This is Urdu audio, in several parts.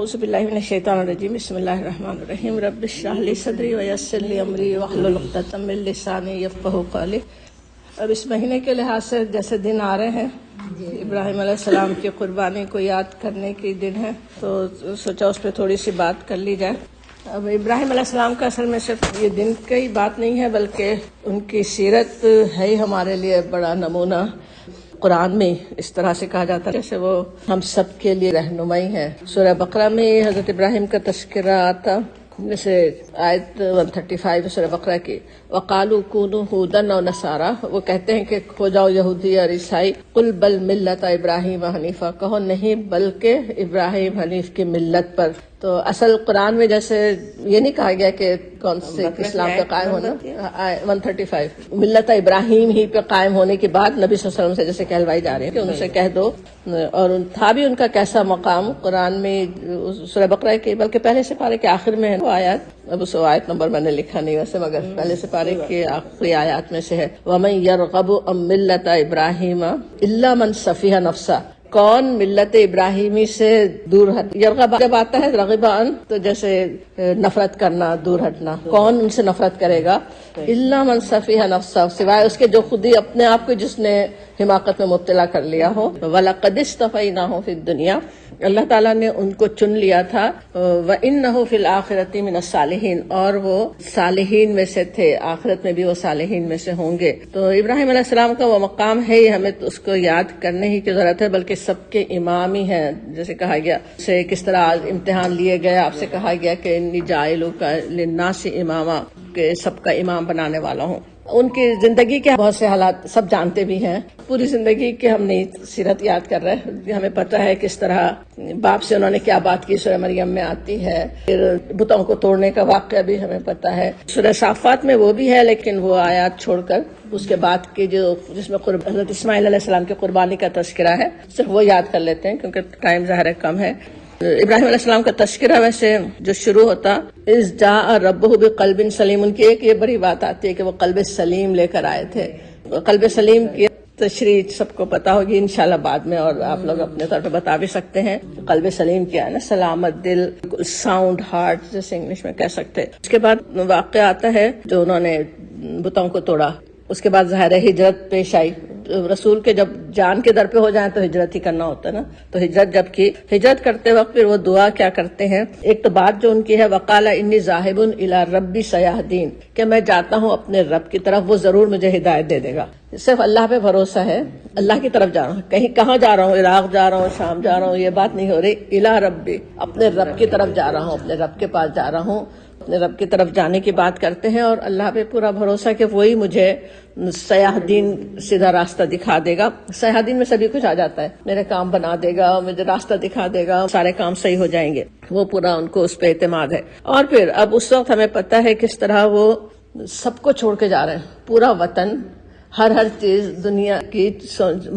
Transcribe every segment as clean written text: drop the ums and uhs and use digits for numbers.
اعوذ باللہ من الشیطان الرجیم بسم اللہ الرحمن الرحیم رب اشرح لی صدری ویسر لی امری واحلل عقدۃ من لسانی یفقہوا قولی۔ اب اس مہینے کے لحاظ سے جیسے دن آ رہے ہیں ابراہیم علیہ السلام کی قربانی کو یاد کرنے کے دن ہے، تو سوچا اس پہ تھوڑی سی بات کر لی جائے۔ اب ابراہیم علیہ السلام کا اصل میں صرف یہ دن کی بات نہیں ہے، بلکہ ان کی سیرت ہے ہی ہمارے لیے بڑا نمونہ۔ قرآن میں اس طرح سے کہا جاتا ہے جیسے وہ ہم سب کے لیے رہنمائی ہے۔ سورہ بقرہ میں حضرت ابراہیم کا تذکرہ آتا، جیسے آیت 135 سورہ بقرہ کی، وَقَالُوا كُونُوا هُودًا أَوْ نَصَارَىٰ، وہ کہتے ہیں کہ ہو جاؤ یہودی اور عیسائی، قُلْ بَلْ مِلَّةَ إِبْرَاهِيمَ حَنِيفًا، کہو نہیں بلکہ ابراہیم حنیف کی ملت پر۔ تو اصل قرآن میں جیسے یہ نہیں کہا گیا کہ کون سے اسلام پہ قائم ہونا، 135 ملت ابراہیم ہی پہ قائم ہونے کے بعد نبی صلی اللہ علیہ وسلم سے جیسے کہلوائی جا رہی ہے کہ ان سے کہہ دو، اور تھا بھی ان کا کیسا مقام قرآن میں سورہ بقرہ کے بلکہ پہلے سپارے کے آخر میں ہے وہ آیات، اب اس آیت نمبر میں نے لکھا نہیں ویسے، مگر پہلے سپارے کے آخری آیات میں سے ہے، وَمَن يَرْغَبُ عَن مِّلَّةِ إِبْرَاهِيمَ إِلَّا مَن سَفِهَ نَفْسَهُ، کون ملت ابراہیمی سے دور ہٹ، یرغب جب آتا ہے رغبہ ان تو جیسے نفرت کرنا، دور ہٹنا، کون ان سے نفرت کرے گا، الا من سفیہ نفسہ، سوائے اس کے جو خود ہی اپنے آپ کو جس نے حماقت میں مبتلا کر لیا ہو، وَلَقَدِ اسْتَفَيْنَاهُ فِي الدُّنْيَا، اللہ تعالیٰ نے ان کو چن لیا تھا، وَإِنَّهُ فِي الْآخِرَةِ مِنَ الصَّالِحِينَ، اور وہ صالحین میں سے تھے، آخرت میں بھی وہ صالحین میں سے ہوں گے۔ تو ابراہیم علیہ السلام کا وہ مقام ہے ہی، ہمیں اس کو یاد کرنے ہی کی ضرورت ہے، بلکہ سب کے امام ہی ہیں، جیسے کہا گیا سے کس طرح امتحان لیے گئے، آپ سے کہا گیا کہ انی جاعلک للناس اماما، کہ سب کا امام بنانے والا ہوں۔ ان کی زندگی کے بہت سے حالات سب جانتے بھی ہیں، پوری زندگی کے ہم نہیں سیرت یاد کر رہے، ہمیں پتہ ہے کس طرح باپ سے انہوں نے کیا بات کی، سورہ مریم میں آتی ہے، پھر بتوں کو توڑنے کا واقعہ بھی ہمیں پتہ ہے، سورہ صافات میں وہ بھی ہے، لیکن وہ آیات چھوڑ کر اس کے بعد کی جو جس میں حضرت اسماعیل علیہ السلام کی قربانی کا تذکرہ ہے صرف وہ یاد کر لیتے ہیں کیونکہ ٹائم ظاہر ہے کم ہے۔ ابراہیم علیہ السلام کا تذکرہ ویسے جو شروع ہوتا، اذ جاء ربہ بقلب سلیم، ان کی ایک یہ بڑی بات آتی ہے کہ وہ قلب سلیم لے کر آئے تھے۔ قلب سلیم کی تشریح سب کو پتا ہوگی انشاءاللہ بعد میں، اور آپ لوگ اپنے طور پہ بتا بھی سکتے ہیں قلب سلیم کیا ہے نا، سلامت دل، ساؤنڈ ہارٹ جیسے انگلش میں کہہ سکتے ہیں۔ اس کے بعد واقعہ آتا ہے جو انہوں نے بتوں کو توڑا، اس کے بعد ظاہر ہے ہجرت پیش آئی، رسول کے جب جان کے در پہ ہو جائیں تو ہجرت ہی کرنا ہوتا ہے نا، تو ہجرت جب کی، ہجرت کرتے وقت پھر وہ دعا کیا کرتے ہیں، ایک تو بات جو ان کی ہے وقال انی ذاہب الی ربی سیہدین، کہ میں جاتا ہوں اپنے رب کی طرف، وہ ضرور مجھے ہدایت دے دے گا۔ صرف اللہ پہ بھروسہ ہے، اللہ کی طرف جا رہا ہوں، کہیں کہاں جا رہا ہوں، عراق جا رہا ہوں، شام جا رہا ہوں، یہ بات نہیں ہو رہی، الی ربی، اپنے رب کی طرف جا رہا ہوں، اپنے رب کے پاس جا رہا ہوں، اپنے رب کی طرف جانے کی بات کرتے ہیں، اور اللہ پہ پورا بھروسہ کہ وہی مجھے سیاح دین سیدھا راستہ دکھا دے گا۔ سیاح دین میں سبھی کچھ آ جاتا ہے، میرے کام بنا دے گا، مجھے راستہ دکھا دے گا، سارے کام صحیح ہو جائیں گے، وہ پورا ان کو اس پہ اعتماد ہے۔ اور پھر اب اس وقت ہمیں پتہ ہے کس طرح وہ سب کو چھوڑ کے جا رہے ہیں، پورا وطن، ہر چیز دنیا کی،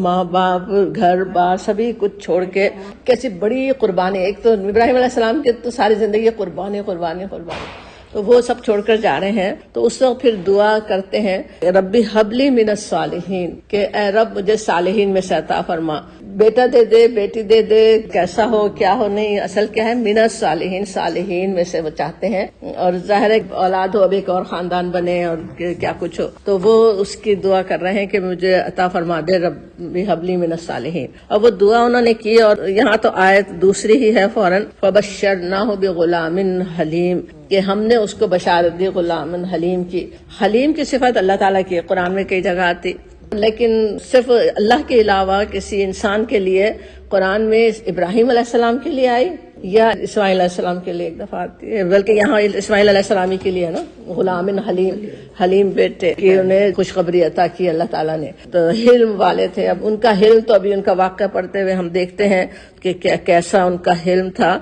ماں باپ، گھر بار سبھی کچھ چھوڑ کے، کیسی بڑی قربانی، ایک تو ابراہیم علیہ السلام کی تو ساری زندگی قربانی قربانی قربانی، تو وہ سب چھوڑ کر جا رہے ہیں، تو اس وقت پھر دعا کرتے ہیں ربی حبلی من الصالحین، کہ اے رب مجھے صالحین میں سے عطا فرما، بیٹا دے دے، بیٹی دے دے، کیسا ہو کیا ہو، نہیں، اصل کیا ہے من الصالحین، صالحین میں سے وہ چاہتے ہیں، اور ظاہر ہے اولاد ہو، اب ایک اور خاندان بنے اور کیا کچھ ہو، تو وہ اس کی دعا کر رہے ہیں کہ مجھے عطا فرما دے ربی حبلی من الصالحین، اور وہ دعا انہوں نے کی، اور یہاں تو آیت دوسری ہی ہے فوراً، فبشرناہ بغلام حلیم، کہ ہم نے اس کو بشارت دی غلام حلیم کی۔ حلیم کی صفت اللہ تعالیٰ کی قرآن میں کئی جگہ آتی، لیکن صرف اللہ کے علاوہ کسی انسان کے لیے قرآن میں ابراہیم علیہ السلام کے لیے آئی یا اسماعیل علیہ السلام کے لیے ایک دفعہ آتی ہے، بلکہ یہاں اسماعیل علیہ السلام کے لیے ہے نا، غلام حلیم، حلیم بیٹے کہ انہیں خوشخبری عطا کی اللہ تعالیٰ نے، تو حلم والے تھے۔ اب ان کا حلم تو ابھی ان کا واقعہ پڑھتے ہوئے ہم دیکھتے ہیں کہ کیسا ان کا حلم تھا۔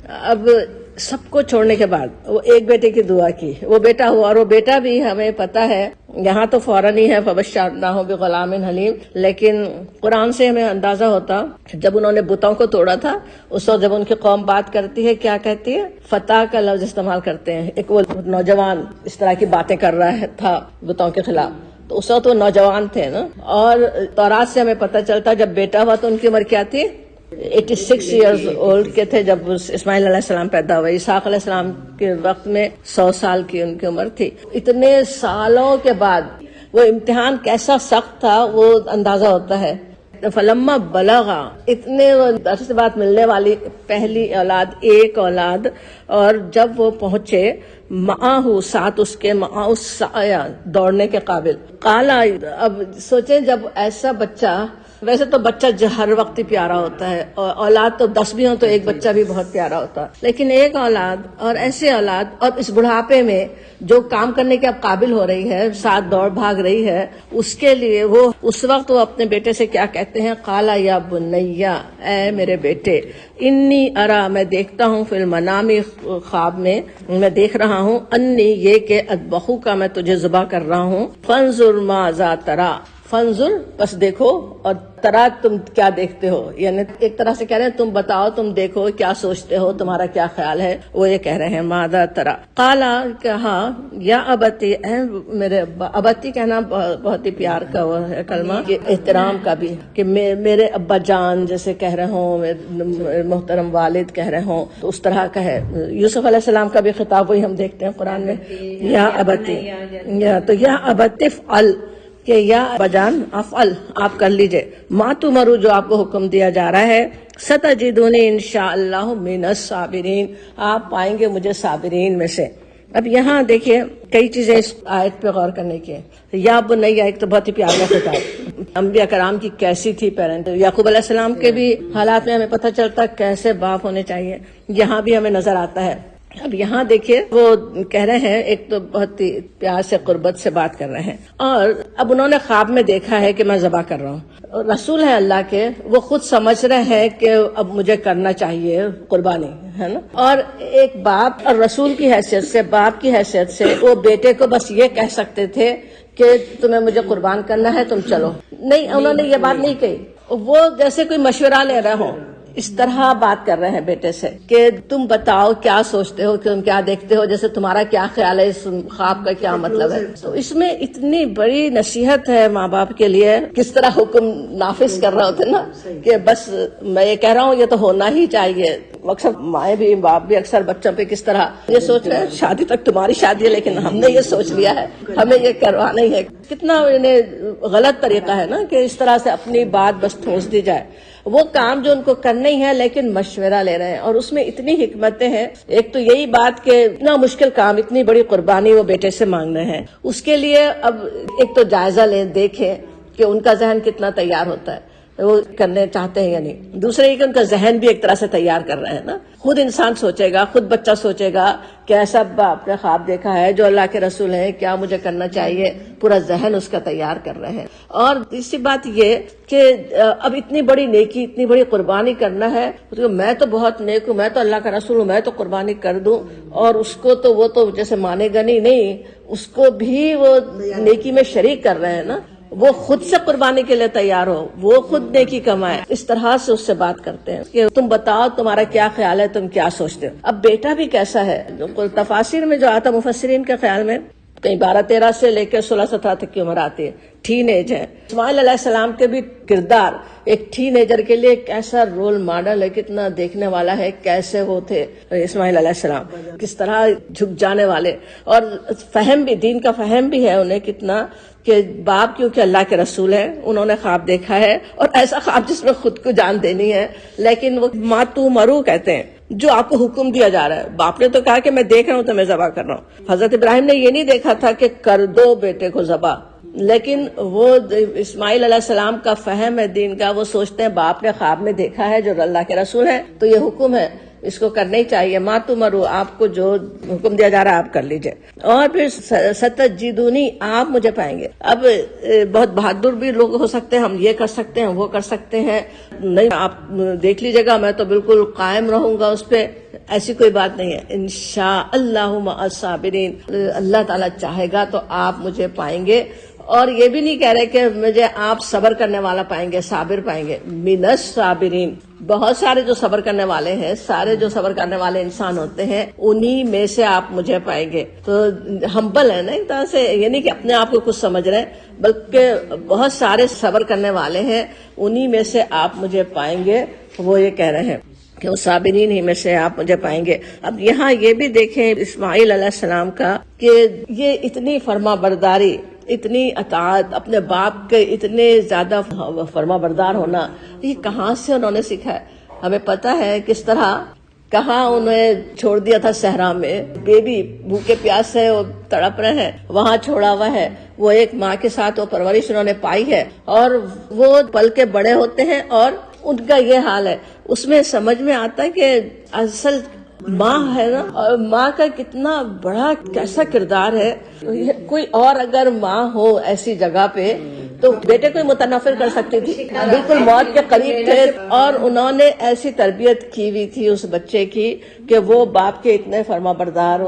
اب سب کو چھوڑنے کے بعد وہ ایک بیٹے کی دعا کی، وہ بیٹا ہوا، اور وہ بیٹا بھی ہمیں پتہ ہے یہاں تو فوراً ہی ہے فبشرناہ بغلام حلیم، لیکن قرآن سے ہمیں اندازہ ہوتا جب انہوں نے بتوں کو توڑا تھا، اس وقت جب ان کی قوم بات کرتی ہے کیا کہتی ہے، فتح کا لفظ استعمال کرتے ہیں، ایک وہ نوجوان اس طرح کی باتیں کر رہا تھا بتوں کے خلاف، تو اس وقت وہ نوجوان تھے نا، اور تورات سے ہمیں پتہ چلتا جب بیٹا ہوا تو ان کی عمر کیا تھی، 86 ایئرز اولڈ کے تھے جب اسماعیل علیہ السلام پیدا ہوئے. اسحاق علیہ السلام کے وقت میں 100 سال کی ان کی عمر تھی. اتنے سالوں کے بعد وہ امتحان کیسا سخت تھا وہ اندازہ ہوتا ہے. فلما بلغا، اتنے عرصے بعد ملنے والی پہلی اولاد، ایک اولاد، اور جب وہ پہنچے معاہو، ساتھ اس کے، معاہو سایہ، دوڑنے کے قابل. قالا، اب سوچیں جب ایسا بچہ، ویسے تو بچہ ہر وقت ہی پیارا ہوتا ہے، اور اولاد تو 10 بھی ہوں تو ایک بچہ بھی بہت پیارا ہوتا ہے، لیکن ایک اولاد اور ایسے اولاد، اور اس بڑھاپے میں جو کام کرنے کے اب قابل ہو رہی ہے، ساتھ دوڑ بھاگ رہی ہے، اس کے لیے وہ اس وقت وہ اپنے بیٹے سے کیا کہتے ہیں؟ قالا یا بنیا، اے میرے بیٹے، انی ارا، میں دیکھتا ہوں، فی المنام، خواب میں دیکھ رہا ہوں، انی، یہ کہ اذبحو کا، میں تجھے ذبح کر رہا ہوں، فانظر ماذا تری، فانظر، بس دیکھو، اور ترا، تم کیا دیکھتے ہو، یعنی ایک طرح سے کہہ رہے ہیں تم بتاؤ، تم دیکھو کیا سوچتے ہو، تمہارا کیا خیال ہے. وہ یہ کہہ رہے ہیں ماذا ترا. قالا، کہا، یا ابتی، اے میرے ابا. ابتی کہنا بہت ہی پیار کا وہ ہے کلمہ، کہ احترام کا بھی، کہ میرے ابا جان جیسے کہہ رہے ہوں، محترم والد کہہ رہے ہوں، تو اس طرح کا ہے. یوسف علیہ السلام کا بھی خطاب وہی ہم دیکھتے ہیں قرآن میں، یا ابتی، تو یا ابتی افعل، کہ یا بجان افعل، آپ کر لیجئے، ما تمرو، جو آپ کو حکم دیا جا رہا ہے، ستجدونی انشاءاللہ من الصابرین، آپ پائیں گے مجھے صابرین میں سے. اب یہاں دیکھیے کئی چیزیں اس آیت پہ غور کرنے کی ہیں. یا بنیا، ایک تو بہت ہی پیارا خطاب، انبیاء کرام کی کیسی تھی پیرنٹ. یعقوب علیہ السلام کے بھی حالات میں ہمیں پتہ چلتا کیسے باپ ہونے چاہیے، یہاں بھی ہمیں نظر آتا ہے. اب یہاں دیکھیے وہ کہہ رہے ہیں، ایک تو بہت ہی پیار سے، قربت سے بات کر رہے ہیں، اور اب انہوں نے خواب میں دیکھا ہے کہ میں ذبح کر رہا ہوں. رسول ہیں اللہ کے، وہ خود سمجھ رہے ہیں کہ اب مجھے کرنا چاہیے قربانی، ہے نا. اور ایک باپ اور رسول کی حیثیت سے، باپ کی حیثیت سے، وہ بیٹے کو بس یہ کہہ سکتے تھے کہ تمہیں مجھے قربان کرنا ہے، تم چلو. نہیں، انہوں نے یہ بات نہیں کہی. وہ جیسے کوئی مشورہ لے رہے ہوں، اس طرح بات کر رہے ہیں بیٹے سے کہ تم بتاؤ کیا سوچتے ہو، تم کیا دیکھتے ہو، جیسے تمہارا کیا خیال ہے، اس خواب کا کیا مطلب ہے. تو اس میں اتنی بڑی نصیحت ہے ماں باپ کے لیے، کس طرح حکم نافذ کر رہے ہوتے نا، کہ بس میں یہ کہہ رہا ہوں، یہ تو ہونا ہی چاہیے. اکثر مائیں بھی، باپ بھی اکثر بچوں پہ کس طرح یہ سوچ رہے ہیں، شادی تک تمہاری شادی ہے، لیکن ہم نے یہ سوچ لیا ہے، ہمیں یہ کروانا ہی ہے. کتنا انہیں غلط طریقہ ہے نا، کہ اس طرح سے اپنی بات بس ٹھونس دی جائے. وہ کام جو ان کو کرنا ہی ہے، لیکن مشورہ لے رہے ہیں، اور اس میں اتنی حکمتیں ہیں. ایک تو یہی بات کہ اتنا مشکل کام، اتنی بڑی قربانی وہ بیٹے سے مانگ رہے ہیں، اس کے لیے اب ایک تو جائزہ لیں، دیکھیں کہ ان کا ذہن کتنا تیار ہوتا ہے، وہ کرنے چاہتے ہیں یا نہیں. دوسرے یہ کہ ان کا ذہن بھی ایک طرح سے تیار کر رہے ہیں نا. خود انسان سوچے گا، خود بچہ سوچے گا کہ ایسا باپ نے خواب دیکھا ہے جو اللہ کے رسول ہیں، کیا مجھے کرنا چاہیے، پورا ذہن اس کا تیار کر رہے ہیں. اور تیسری بات یہ کہ اب اتنی بڑی نیکی، اتنی بڑی قربانی کرنا ہے، تو میں تو بہت نیک ہوں، میں تو اللہ کا رسول ہوں، میں تو قربانی کر دوں، اور اس کو تو وہ تو جیسے مانے گا نہیں، اس کو بھی وہ نیکی میں شریک کر رہے ہیں نا. وہ خود سے قربانی کے لیے تیار ہو، وہ خود نیکی کمائے. اس طرح سے اس سے بات کرتے ہیں کہ تم بتاؤ تمہارا کیا خیال ہے، تم کیا سوچتے ہو. اب بیٹا بھی کیسا ہے، تفاسیر میں جو آتا، مفسرین کے خیال میں کہیں 12-13 سے لے کے 16-17 تک کی عمر آتی ہے، ٹین ایج ہے. اسماعیل علیہ السلام کے بھی کردار ایک ٹین ایجر کے لیے کیسا رول ماڈل ہے، کتنا دیکھنے والا ہے، کیسے وہ تھے اسماعیل علیہ السلام، کس طرح جھک جانے والے، اور فہم بھی، دین کا فہم بھی ہے انہیں کتنا، کہ باپ کیونکہ اللہ کے رسول ہیں، انہوں نے خواب دیکھا ہے، اور ایسا خواب جس میں خود کو جان دینی ہے، لیکن وہ ماتو مرو کہتے ہیں، جو آپ کو حکم دیا جا رہا ہے. باپ نے تو کہا کہ میں دیکھ رہا ہوں تو میں ذبح کر رہا ہوں. حضرت ابراہیم نے یہ نہیں دیکھا تھا کہ کر دو بیٹے کو ذبح، لیکن وہ اسماعیل علیہ السلام کا فہم ہے دین کا، وہ سوچتے ہیں باپ نے خواب میں دیکھا ہے جو اللہ کے رسول ہے، تو یہ حکم ہے، اس کو کرنا ہی چاہیے. ماں تمرو، آپ کو جو حکم دیا جا رہا ہے آپ کر لیجئے. اور پھر ستجدونی، آپ مجھے پائیں گے. اب بہت بہادر بھی لوگ ہو سکتے ہیں، ہم یہ کر سکتے ہیں، وہ کر سکتے ہیں، نہیں آپ دیکھ لیجئے گا، میں تو بالکل قائم رہوں گا اس پہ، ایسی کوئی بات نہیں ہے. انشاءاللہ مع الصابرین، اللہ تعالیٰ چاہے گا تو آپ مجھے پائیں گے. اور یہ بھی نہیں کہہ رہے کہ مجھے آپ صبر کرنے والا پائیں گے، صابر پائیں گے. من الصابرین، بہت سارے جو صبر کرنے والے ہیں، سارے جو صبر کرنے والے انسان ہوتے ہیں، انہی میں سے آپ مجھے پائیں گے. تو ہمبل ہے نا ایک طرح سے، یہ نہیں کہ اپنے آپ کو کچھ سمجھ رہے ہیں، بلکہ بہت سارے صبر کرنے والے ہیں، انہی میں سے آپ مجھے پائیں گے. وہ یہ کہہ رہے ہیں کہ وہ صابرین ہی میں سے آپ مجھے پائیں گے۔ اب یہاں یہ بھی دیکھیں اسماعیل علیہ السلام کا کہ یہ اتنی فرما برداری، اتنی اطاعت، اپنے باپ کے اتنے زیادہ فرما بردار ہونا، یہ کہاں سے انہوں نے سیکھا ہے؟ ہمیں پتہ ہے کس طرح کہاں انہیں چھوڑ دیا تھا صحرا میں، بیبی بھوکے پیاس سے وہ تڑپ رہے ہیں، وہاں چھوڑا ہوا ہے، وہ ایک ماں کے ساتھ وہ پرورش انہوں نے پائی ہے، اور وہ پل کے بڑے ہوتے ہیں اور ان کا یہ حال ہے۔ اس میں سمجھ میں آتا ہے کہ اصل ماں ہے نا، اور ماں کا کتنا بڑا کیسا کردار ہے۔ کوئی اور اگر ماں ہو ایسی جگہ پہ تو بیٹے کو متنفر کر سکتی تھی، بالکل موت کے قریب تھے، اور انہوں نے ایسی تربیت کی ہوئی تھی اس بچے کی کہ وہ باپ کے اتنے فرما بردار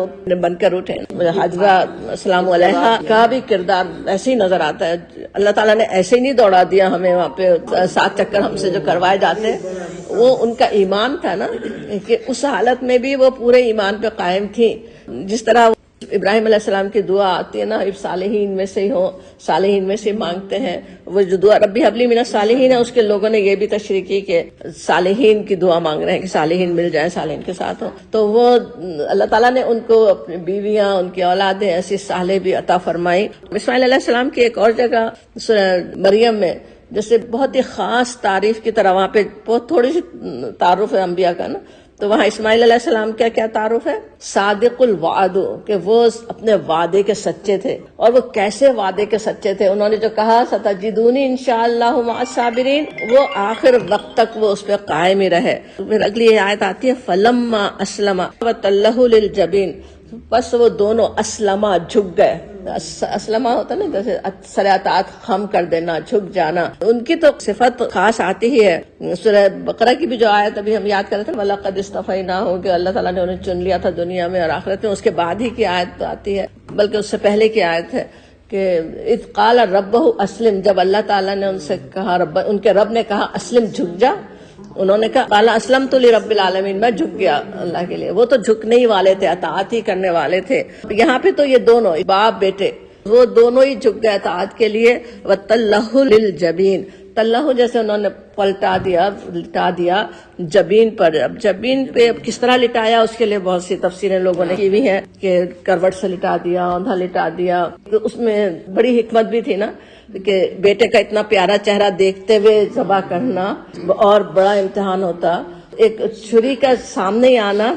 بن کر اٹھے۔ حاجرہ السلام علیہا کا بھی کردار ایسے ہی نظر آتا ہے، اللہ تعالیٰ نے ایسے ہی نہیں دوڑا دیا ہمیں وہاں پہ 7 چکر ہم سے جو کروائے جاتے ہیں، وہ ان کا ایمان تھا نا، کہ اس حالت میں بھی وہ پورے ایمان پہ قائم تھی۔ جس طرح ابراہیم علیہ السلام کی دعا آتی ہے نا، صالحین میں سے ہی ہو، صالحین میں سے مانگتے ہیں، وہ جو دعا ربی حبلی من الصالحین ہے، اس کے لوگوں نے یہ بھی تشریح کی کہ صالحین کی دعا مانگ رہے ہیں کہ صالحین مل جائیں، صالحین کے ساتھ ہو، تو وہ اللہ تعالیٰ نے ان کو اپنی بیویاں، ان کی اولادیں ایسی صالح بھی عطا فرمائی۔ اسماعیل علیہ السلام کی ایک اور جگہ سورہ مریم میں جیسے بہت ہی خاص تعریف کی طرح، وہاں پہ بہت تھوڑی سی تعارف ہے انبیاء کا نا، تو وہاں اسماعیل علیہ السلام کا کیا تعارف ہے؟ صادق الوعد، کہ وہ اپنے وعدے کے سچے تھے۔ اور وہ کیسے وعدے کے سچے تھے؟ انہوں نے جو کہا ستجدونی انشاءاللہ مع الصابرین، وہ آخر وقت تک وہ اس پہ قائم ہی رہے۔ پھر اگلی یہ آیت آتی ہے فلما اسلم وتلہ للجبین، بس وہ دونوں اسلمہ، جھک گئے۔ اسلمہ ہوتا نا جیسے سر اطاعت، خم کر دینا، جھک جانا، ان کی تو صفت خاص آتی ہی ہے۔ سورہ بقرہ کی بھی جو آیت ابھی ہم یاد کر رہے تھے وَلَقَدْ اصْطَفَيْنَاهُ، کہ اللہ تعالیٰ نے انہیں چن لیا تھا دنیا میں اور آخرت میں، اس کے بعد ہی کی آیت تو آتی ہے، بلکہ اس سے پہلے کی آیت ہے کہ اذ قال ربہ اسلم، جب اللہ تعالیٰ نے ان سے کہا، ان کے رب نے کہا اسلم، جھک جا، انہوں نے کہا قال اسلمت لرب العالمین، میں جھک گیا اللہ کے لیے۔ وہ تو جھکنے ہی والے تھے، اطاعت ہی کرنے والے تھے۔ یہاں پہ تو یہ دونوں باپ بیٹے وہ دونوں ہی جھک گئے اطاعت کے لیے۔ وَتَلَّهُ لِلْجَبِينِ، تلہ جیسے انہوں نے پلٹا دیا، لٹا دیا جبین پر۔ اب جبین پہ اب کس طرح لٹایا، اس کے لیے بہت سی تفسیریں لوگوں نے کی ہوئی ہیں کہ کروٹ سے لٹا دیا، اوندھا لٹا دیا۔ اس میں بڑی حکمت بھی تھی نا کہ بیٹے کا اتنا پیارا چہرہ دیکھتے ہوئے ذبح کرنا اور بڑا امتحان ہوتا، ایک چھری کا سامنے ہی آنا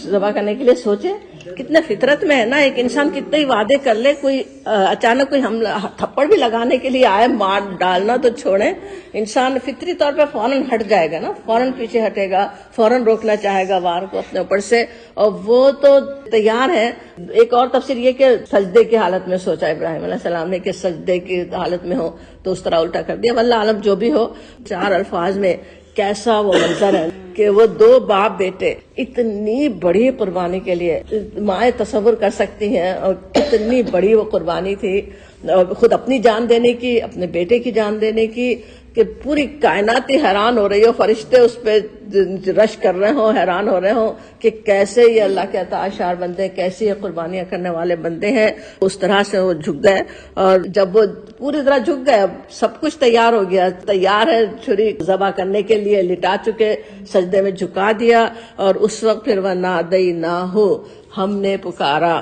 ذبح کرنے کے لیے۔ سوچے کتنے فطرت میں ہے نا، ایک انسان کتنے ہی وعدے کر لے، کوئی اچانک کوئی حملہ تھپڑ بھی لگانے کے لیے آئے، مار ڈالنا تو چھوڑیں، انسان فطری طور پہ فوراً ہٹ جائے گا نا، فوراً پیچھے ہٹے گا، فوراً روکنا چاہے گا وار کو اپنے اوپر سے، اور وہ تو تیار ہے۔ ایک اور تفسیر یہ کہ سجدے کی حالت میں سوچا ابراہیم علیہ السلام نے کہ سجدے کی حالت میں ہو تو اس طرح الٹا کر دیا۔ واللہ عالم جو بھی ہو، 4 الفاظ میں کیسا وہ منظر ہے کہ وہ 2 باپ بیٹے اتنی بڑی قربانی کے لیے، مائیں تصور کر سکتی ہیں، اور اتنی بڑی وہ قربانی تھی، خود اپنی جان دینے کی، اپنے بیٹے کی جان دینے کی، کہ پوری کائنات ہی حیران ہو رہی ہو، فرشتے اس پہ رش کر رہے ہوں، حیران ہو رہے ہوں کہ کیسے یہ اللہ کے عطا شار بندے، کیسے یہ قربانیاں کرنے والے بندے ہیں۔ اس طرح سے وہ جھک گئے، اور جب وہ پوری طرح جھک گئے، اب سب کچھ تیار ہو گیا، تیار ہے چھری ذبح کرنے کے لیے، لٹا چکے، سجدے میں جھکا دیا، اور اس وقت پھر وَنَادَيْنَاهُ، ہم نے پکارا،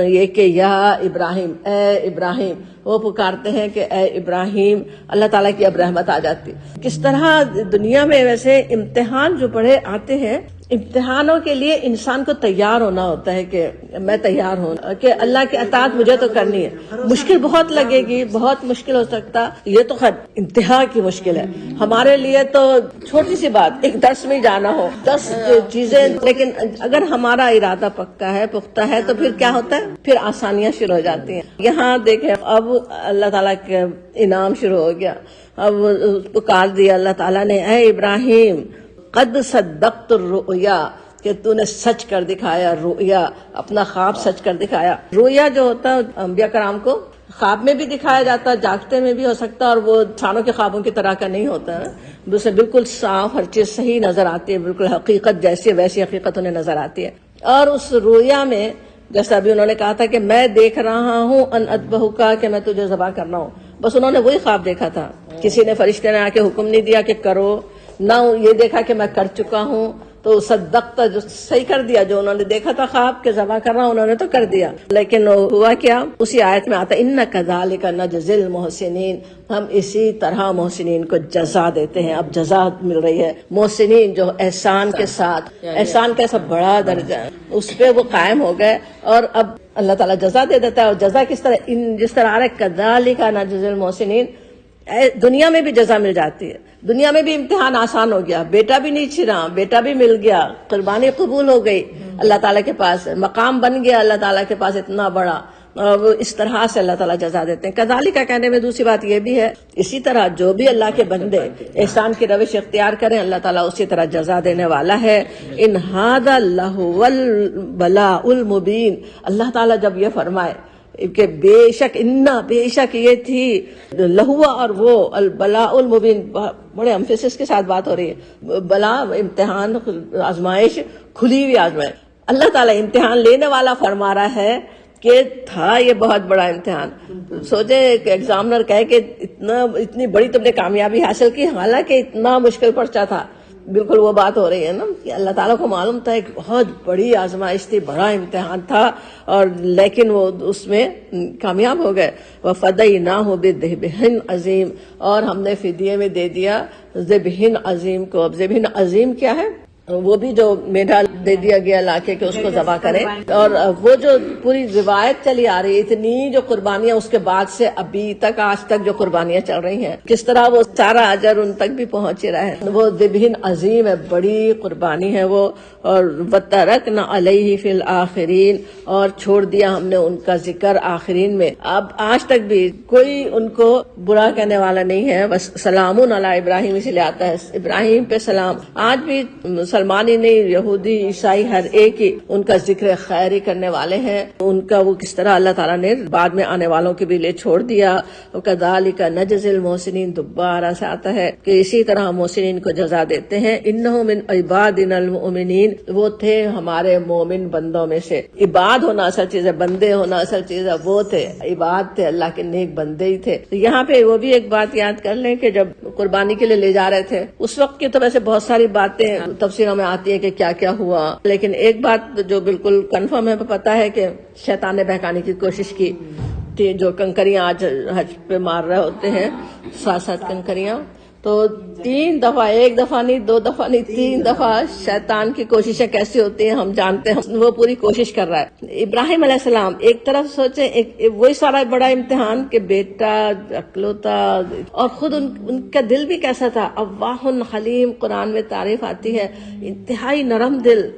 یہ کہ یا ابراہیم، اے ابراہیم، وہ پکارتے ہیں کہ اے ابراہیم، اللہ تعالیٰ کی اب رحمت آ جاتی۔ کس طرح دنیا میں ویسے امتحان جو بڑے آتے ہیں، امتحانوں کے لیے انسان کو تیار ہونا ہوتا ہے کہ میں تیار ہوں کہ اللہ کی اطاعت مجھے تو کرنی ہے، مشکل بہت لگے گی، بہت مشکل ہو سکتا، یہ تو خیر انتہا کی مشکل ہے ہمارے لیے، تو چھوٹی سی بات، ایک درس میں جانا ہو، 10 چیزیں، لیکن اگر ہمارا ارادہ پکا ہے، پختہ ہے، تو پھر کیا ہوتا ہے، پھر آسانیاں شروع ہو جاتی ہیں۔ یہاں دیکھیں اب اللہ تعالیٰ کے انعام شروع ہو گیا، اب پکار دیا اللہ تعالیٰ نے، اے ابراہیم قد صدقت الرؤیا، کہ تو نے سچ کر دکھایا، رؤیا اپنا خواب سچ کر دکھایا۔ رؤیا جو ہوتا ہے انبیاء کرام کو خواب میں بھی دکھایا جاتا ہے، جاگتے میں بھی ہو سکتا ہے، اور وہ انسانوں کے خوابوں کی طرح کا نہیں ہوتا ہے، دوسرے بالکل صاف، ہر چیز صحیح نظر آتی ہے، بالکل حقیقت جیسی ویسی حقیقت انہیں نظر آتی ہے۔ اور اس رؤیا میں جیسا ابھی انہوں نے کہا تھا کہ میں دیکھ رہا ہوں ان اذبحک، کہ میں تجھے ذبح کرنا ہوں، بس انہوں نے وہی خواب دیکھا تھا، کسی نے فرشتے نے آ کے حکم نہیں دیا کہ کرو، نہ یہ دیکھا کہ میں کر چکا ہوں تو صدقت، جو صحیح کر دیا، جو انہوں نے دیکھا تھا خواب کے ذبح کرنا انہوں نے تو کر دیا، لیکن ہوا کیا؟ اسی آیت میں آتا اِنَّ كَذَلِكَ نَجْزِي الْمُحْسِنِينَ، ہم اسی طرح محسنین کو جزا دیتے ہیں۔ اب جزا مل رہی ہے محسنین جو احسان کے ساتھ، احسان کا سب بڑا درجہ ہے، اس پہ وہ قائم ہو گئے، اور اب اللہ تعالیٰ جزا دے دیتا ہے۔ اور جزا کس طرح؟ جس طرح آ رہا ہے كَذَلِكَ نَجْزِي الْمُحْسِنِينَ، دنیا میں بھی جزا مل جاتی ہے، دنیا میں بھی امتحان آسان ہو گیا، بیٹا بھی نہیں چھنا، بیٹا بھی مل گیا، قربانی قبول ہو گئی، اللہ تعالیٰ کے پاس مقام بن گیا، اللہ تعالیٰ کے پاس اتنا بڑا، اور وہ اس طرح سے اللہ تعالیٰ جزا دیتے ہیں۔ کذالک کا کہنے میں دوسری بات یہ بھی ہے، اسی طرح جو بھی اللہ کے بندے احسان کی روش اختیار کریں اللہ تعالیٰ اسی طرح جزا دینے والا ہے۔ ان ھذا لہو البلاء المبین، اللہ تعالیٰ جب یہ فرمائے کہ بے شک یہ تھی لہوا اور وہ البلاء المبین، بڑے امفسس کے ساتھ بات ہو رہی ہے، بلا امتحان، آزمائش، کھلی ہوئی آزمائش، اللہ تعالیٰ امتحان لینے والا فرما رہا ہے کہ تھا یہ بہت بڑا امتحان۔ سوچے ایک ایگزامنر کہے کہ اتنی بڑی تم نے کامیابی حاصل کی، حالانکہ اتنا مشکل پرچہ تھا، بالکل وہ بات ہو رہی ہے نا کہ اللہ تعالیٰ کو معلوم تھا ایک بہت بڑی آزمائش تھی، بڑا امتحان تھا، اور لیکن وہ اس میں کامیاب ہو گئے۔ وَفَدَيْنَاهُ بِذِبْحٍ عَظِيمٍ، اور ہم نے فدیے میں دے دیا ذبح عظیم کو۔ اب ذبح عظیم کیا ہے؟ وہ بھی جو میڈا دے دیا گیا لا کے کہ اس کو ذبح کرے، اور وہ جو پوری روایت چلی آ رہی ہے، اتنی جو قربانیاں اس کے بعد سے ابھی تک آج تک جو قربانیاں چل رہی ہیں، کس طرح وہ سارا اجر ان تک بھی پہنچ رہا ہے۔ وہ ذبح عظیم ہے، بڑی قربانی ہے وہ۔ اور وَتَرَكْنَا عَلَيْهِ فِي الْآخِرِينَ، اور چھوڑ دیا ہم نے ان کا ذکر آخرین میں۔ اب آج تک بھی کوئی ان کو برا کہنے والا نہیں ہے، بس سلام علی ابراہیم اس لیے آتا ہے، ابراہیم پہ سلام۔ آج بھی مسلمان ہی نہیں، یہودی عیسائی ہر ایک ہی ان کا ذکر خیر ہی کرنے والے ہیں، ان کا وہ کس طرح اللہ تعالیٰ نے بعد میں آنے والوں کے بھی لیے چھوڑ دیا۔ وَكَذَلِكَ نَجْزِي الْمُحْسِنِينَ، دوبارہ سے آتا ہے کہ اسی طرح محسنین کو جزا دیتے ہیں۔ إِنَّهُ مِنْ عِبَادِنَا الْمُؤْمِنِينَ، وہ تھے ہمارے مومن بندوں میں سے۔ عباد ہونا اصل چیز ہے، بندے ہونا اصل چیز ہے، وہ تھے عباد تھے، اللہ کے نیک بندے ہی تھے۔ یہاں پہ وہ بھی ایک بات یاد کر لیں کہ جب قربانی کے لیے لے جا رہے تھے اس وقت کی تو ویسے بہت ساری باتیں تفسیروں میں آتی ہے کہ کیا کیا ہوا، لیکن ایک بات جو بالکل کنفرم ہے پتہ ہے کہ شیطان نے بہکانے کی کوشش کی، جو کنکریاں آج حج پہ مار رہے ہوتے ہیں 7 کنکریاں، تو 3 دفعہ، 1 دفعہ نہیں، 2 دفعہ نہیں، 3 دفعہ شیطان کی کوششیں کیسی ہوتی ہیں ہم جانتے ہیں، وہ پوری کوشش کر رہا ہے۔ ابراہیم علیہ السلام ایک طرف سوچیں، وہی سارا بڑا امتحان کہ بیٹا اکلوتا، اور خود ان کا دل بھی کیسا تھا، اواہ حلیم، قرآن میں تعریف آتی ہے، انتہائی نرم دل۔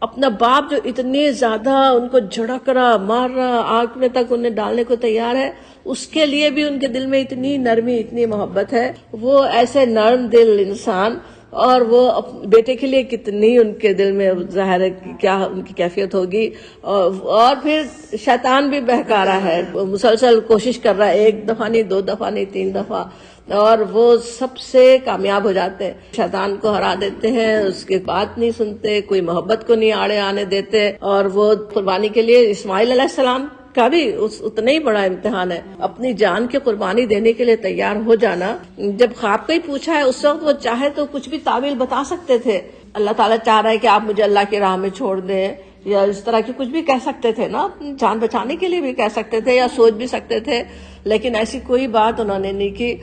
اپنا باپ جو اتنے زیادہ ان کو جھڑک رہا، مار رہا، آگ میں تک انہیں ڈالنے کو تیار ہے، اس کے لیے بھی ان کے دل میں اتنی نرمی، اتنی محبت ہے۔ وہ ایسے نرم دل انسان، اور وہ بیٹے کے لیے کتنی ان کے دل میں ظاہر ہے کیا ان کی کیفیت ہوگی۔ اور پھر شیطان بھی بہکا رہا ہے، مسلسل کوشش کر رہا ہے، 1 دفعہ نہیں، 2 دفعہ نہیں، 3 دفعہ، اور وہ سب سے کامیاب ہو جاتے ہیں، شیطان کو ہرا دیتے ہیں، اس کی بات نہیں سنتے، کوئی محبت کو نہیں آڑے آنے دیتے۔ اور وہ قربانی کے لیے اسماعیل علیہ السلام کا بھی اتنا ہی بڑا امتحان ہے، اپنی جان کی قربانی دینے کے لیے تیار ہو جانا۔ جب خواب کا ہی پوچھا ہے اس وقت وہ چاہے تو کچھ بھی تعویل بتا سکتے تھے، اللہ تعالیٰ چاہ رہا ہے کہ آپ مجھے اللہ کی راہ میں چھوڑ دیں، یا اس طرح کی کچھ بھی کہہ سکتے تھے نا، جان بچانے کے لیے بھی کہہ سکتے تھے یا سوچ بھی سکتے تھے، لیکن ایسی کوئی بات انہوں نے نہیں کی،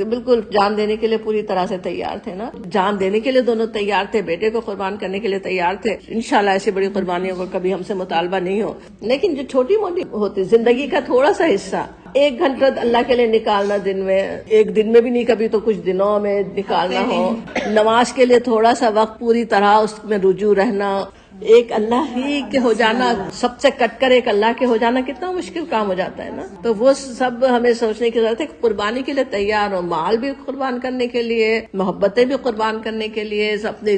بالکل جان دینے کے لیے پوری طرح سے تیار تھے نا، جان دینے کے لیے دونوں تیار تھے، بیٹے کو قربان کرنے کے لیے تیار تھے۔ انشاءاللہ ایسی بڑی قربانیوں کو کبھی ہم سے مطالبہ نہیں ہو، لیکن جو چھوٹی موٹی ہوتی زندگی کا تھوڑا سا حصہ، 1 گھنٹہ اللہ کے لیے نکالنا دن میں، 1 دن میں بھی نہیں، کبھی تو کچھ دنوں میں نکالنا ہو، نماز کے لیے تھوڑا سا وقت پوری طرح اس میں رجوع رہنا، ایک اللہ ہی کے ہو جانا، سب سے کٹ کر ایک اللہ کے ہو جانا کتنا مشکل کام ہو جاتا ہے نا۔ تو وہ سب ہمیں سوچنے کی ضرورت ہے کہ قربانی کے لیے تیار ہو، مال بھی قربان کرنے کے لیے، محبتیں بھی قربان کرنے کے لیے، اپنی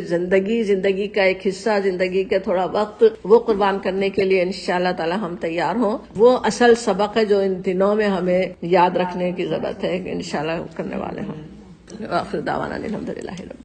زندگی کا ایک حصہ، زندگی کا تھوڑا وقت وہ قربان کرنے کے لیے انشاءاللہ تعالی ہم تیار ہوں۔ وہ اصل سبق ہے جو ان دنوں میں ہمیں یاد رکھنے کی ضرورت ہے کہ انشاءاللہ کرنے والے ہوں۔ آخر دعوانا الحمدللہ۔